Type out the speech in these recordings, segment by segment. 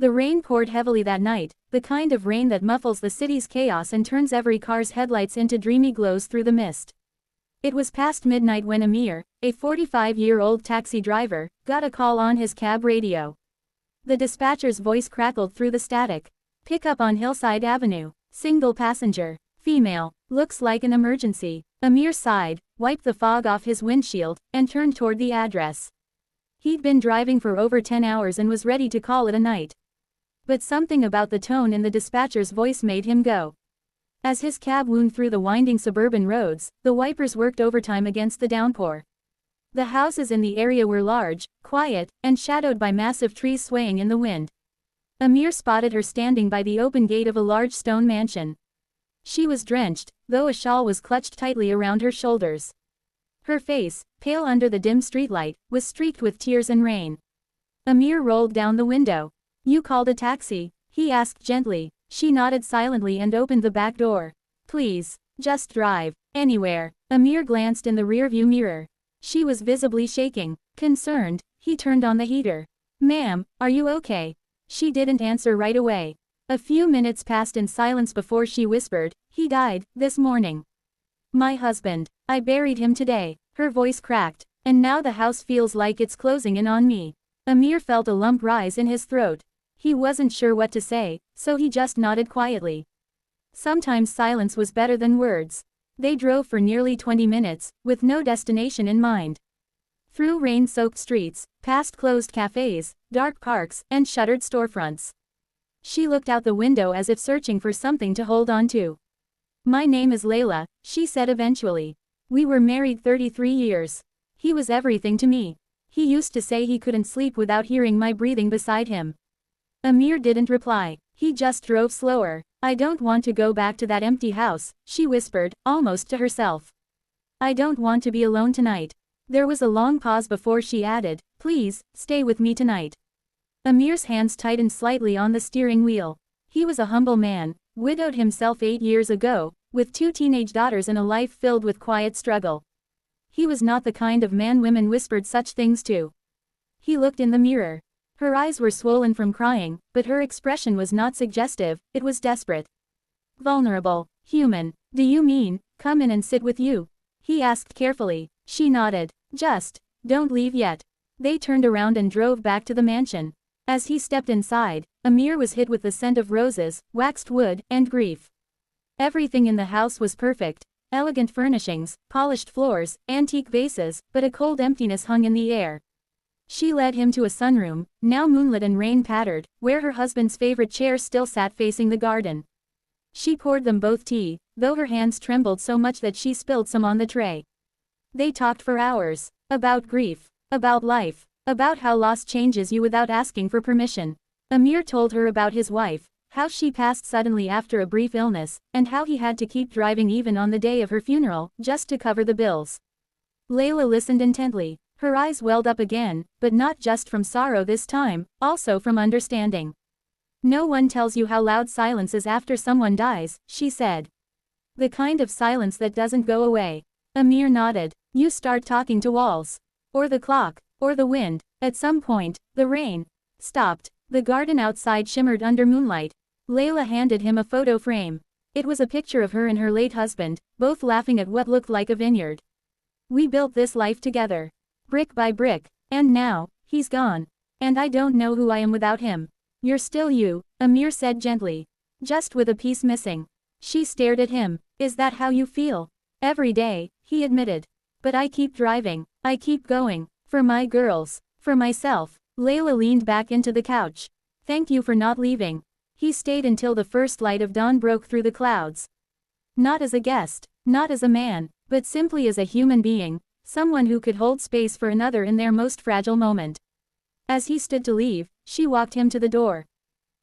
The rain poured heavily that night, the kind of rain that muffles the city's chaos and turns every car's headlights into dreamy glows through the mist. It was past midnight when Amir, a 45-year-old taxi driver, got a call on his cab radio. The dispatcher's voice crackled through the static. "Pick up on Hillside Avenue. Single passenger. Female. Looks like an emergency." Amir sighed, wiped the fog off his windshield, and turned toward the address. He'd been driving for over 10 hours and was ready to call it a night. But something about the tone in the dispatcher's voice made him go. As his cab wound through the winding suburban roads, the wipers worked overtime against the downpour. The houses in the area were large, quiet, and shadowed by massive trees swaying in the wind. Amir spotted her standing by the open gate of a large stone mansion. She was drenched, though a shawl was clutched tightly around her shoulders. Her face, pale under the dim streetlight, was streaked with tears and rain. Amir rolled down the window. "You called a taxi?" he asked gently. She nodded silently and opened the back door. "Please, just drive. Anywhere." Amir glanced in the rearview mirror. She was visibly shaking. Concerned, he turned on the heater. "Ma'am, are you okay?" She didn't answer right away. A few minutes passed in silence before she whispered, "He died, this morning. My husband. I buried him today." Her voice cracked. "And now the house feels like it's closing in on me." Amir felt a lump rise in his throat. He wasn't sure what to say, so he just nodded quietly. Sometimes silence was better than words. They drove for nearly 20 minutes, with no destination in mind. Through rain-soaked streets, past closed cafes, dark parks, and shuttered storefronts. She looked out the window as if searching for something to hold on to. "My name is Layla," she said eventually. "We were married 33 years. He was everything to me. He used to say he couldn't sleep without hearing my breathing beside him." Amir didn't reply. He just drove slower. "I don't want to go back to that empty house," she whispered, almost to herself. "I don't want to be alone tonight." There was a long pause before she added, "Please, stay with me tonight." Amir's hands tightened slightly on the steering wheel. He was a humble man, widowed himself 8 years ago, with 2 teenage daughters and a life filled with quiet struggle. He was not the kind of man women whispered such things to. He looked in the mirror. Her eyes were swollen from crying, but her expression was not suggestive, it was desperate. Vulnerable. Human. "Do you mean, come in and sit with you?" he asked carefully. She nodded. "Just, don't leave yet." They turned around and drove back to the mansion. As he stepped inside, Amir was hit with the scent of roses, waxed wood, and grief. Everything in the house was perfect. Elegant furnishings, polished floors, antique vases, but a cold emptiness hung in the air. She led him to a sunroom, now moonlit and rain-pattered, where her husband's favorite chair still sat facing the garden. She poured them both tea, though her hands trembled so much that she spilled some on the tray. They talked for hours. About grief. About life. About how loss changes you without asking for permission. Amir told her about his wife, how she passed suddenly after a brief illness, and how he had to keep driving even on the day of her funeral, just to cover the bills. Layla listened intently. Her eyes welled up again, but not just from sorrow this time, also from understanding. "No one tells you how loud silence is after someone dies," she said. "The kind of silence that doesn't go away." Amir nodded. "You start talking to walls. Or the clock. Or the wind." At some point, the rain stopped. The garden outside shimmered under moonlight. Layla handed him a photo frame. It was a picture of her and her late husband, both laughing at what looked like a vineyard. "We built this life together. Brick by brick. And now, he's gone. And I don't know who I am without him." "You're still you," Amir said gently. "Just with a piece missing." She stared at him. "Is that how you feel?" "Every day," he admitted. "But I keep driving. I keep going. For my girls. For myself." Layla leaned back into the couch. "Thank you for not leaving." He stayed until the first light of dawn broke through the clouds. Not as a guest. Not as a man. But simply as a human being. Someone who could hold space for another in their most fragile moment. As he stood to leave, she walked him to the door.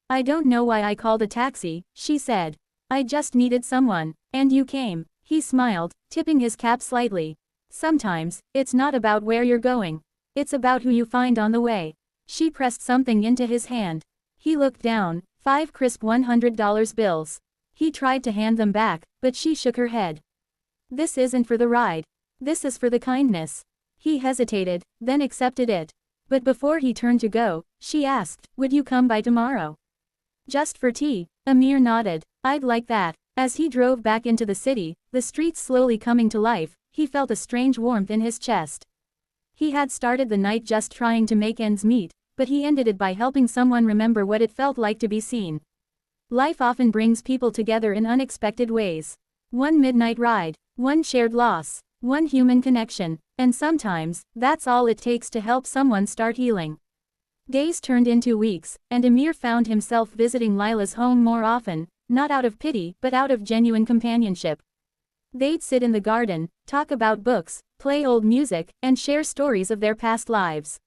"I don't know why I called a taxi," she said. "I just needed someone. And you came." He smiled, tipping his cap slightly. "Sometimes, it's not about where you're going. It's about who you find on the way." She pressed something into his hand. He looked down, 5 crisp $100 bills. He tried to hand them back, but she shook her head. "This isn't for the ride. This is for the kindness." He hesitated, then accepted it. But before he turned to go, she asked, "Would you come by tomorrow? Just for tea?" Amir nodded. "I'd like that." As he drove back into the city, the streets slowly coming to life, he felt a strange warmth in his chest. He had started the night just trying to make ends meet, but he ended it by helping someone remember what it felt like to be seen. Life often brings people together in unexpected ways. One midnight ride, one shared loss, one human connection, and sometimes, that's all it takes to help someone start healing. Days turned into weeks, and Amir found himself visiting Lila's home more often, not out of pity but out of genuine companionship. They'd sit in the garden, talk about books, play old music, and share stories of their past lives.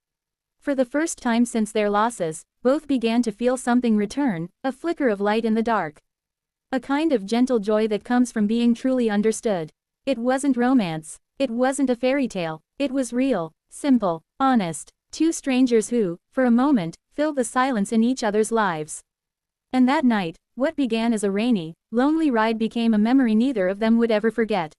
For the first time since their losses, both began to feel something return, a flicker of light in the dark. A kind of gentle joy that comes from being truly understood. It wasn't romance. It wasn't a fairy tale. It was real, simple, honest. Two strangers who, for a moment, filled the silence in each other's lives. And that night, what began as a rainy, lonely ride became a memory neither of them would ever forget.